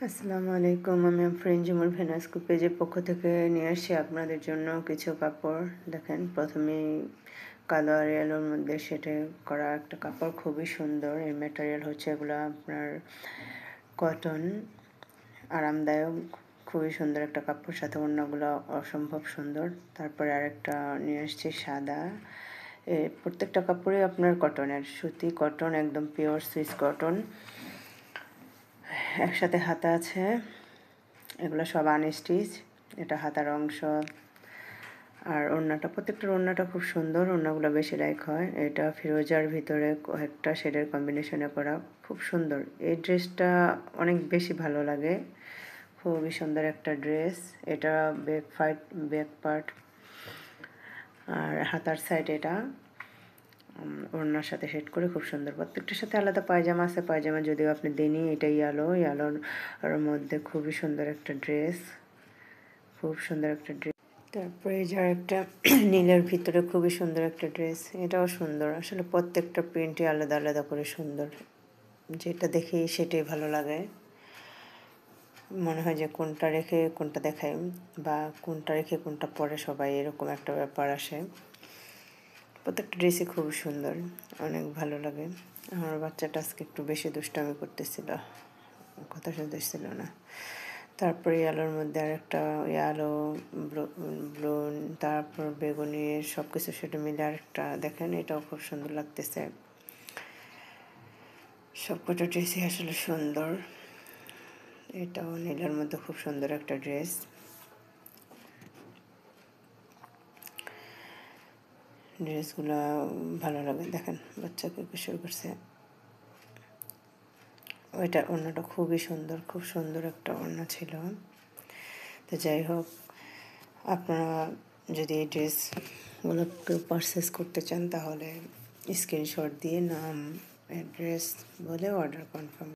আসসালামু আলাইকুম। আমি ফ্রেঞ্জুমুল ভেনাস্কো পেজের পক্ষ থেকে নিয়ে আসছি আপনাদের জন্য কিছু কাপড়। দেখেন, প্রথমেই কালো আর এলোর মধ্যে সেটে করা একটা কাপড়, খুবই সুন্দর। এর ম্যাটেরিয়াল হচ্ছে এগুলো আপনার কটন, আরামদায়ক, খুবই সুন্দর একটা কাপড়। সাথে ওড়নাগুলো অসম্ভব সুন্দর। তারপরে আরেকটা নিয়ে আসছি সাদা। প্রত্যেকটা কাপড়ই আপনার কটনের, সুতি কটন, একদম পিওর সুইস কটন। একসাথে হাতা আছে, এগুলো সব আনস্টিচ। এটা হাতার অংশ। আর ওড়নাটা, প্রত্যেকটার ওড়নাটা খুব সুন্দর, ওড়নাগুলো বেশি লাইক হয়। এটা ফিরোজার ভিতরে কয়েকটা শেডের কম্বিনেশনে করা, খুব সুন্দর। এই ড্রেসটা অনেক বেশি ভালো লাগে, খুবই সুন্দর একটা ড্রেস। এটা ব্যাক পার্ট আর হাতার সাইড এটা ওড়নার সাথে সেট করে খুব সুন্দর। প্রত্যেকটার সাথে আলাদা পায়জামা আছে, পায়জামা যদিও আপনি দেনই। এটা ইয়ালোর মধ্যে খুবই সুন্দর একটা ড্রেস, খুব সুন্দর একটা ড্রেস। তারপরে যার একটা নীলের ভিতরে খুবই সুন্দর একটা ড্রেস, এটাও সুন্দর। আসলে প্রত্যেকটা প্রিন্টই আলাদা আলাদা করে সুন্দর, যেটা দেখি সেটাই ভালো লাগে। মনে হয় যে কোনটা রেখে কোনটা দেখাই, বা কোনটা রেখে কোনটা পরে সবাই, এরকম একটা ব্যাপার আসে। প্রত্যেকটা ড্রেসই খুব সুন্দর, অনেক ভালো লাগে। আমার বাচ্চাটা আজকে একটু বেশি দুষ্টামি করতেছিল, কথা শুনতেছিল না। তারপরে আলোর মধ্যে আরেকটা আলো, ব্লু, তারপর বেগুনি, সব কিছু সেটা মিলে আরেকটা দেখেন, এটাও খুব সুন্দর লাগতেছে। সবকটা ড্রেসই আসলে সুন্দর। এটাও নীলের মধ্যে খুব সুন্দর একটা ড্রেস। ড্রেসগুলো ভালো লাগে। দেখেন বাচ্চাকে শুরু করছে। ওইটা ওড়নাটা খুবই সুন্দর, খুব সুন্দর একটা ওড়না ছিল। তো যাই হোক, আপনারা যদি এই ড্রেসগুলো কেউ পারচেস করতে চান তাহলে স্ক্রিনশট দিয়ে নাম, অ্যাড্রেস বলে অর্ডার কনফার্ম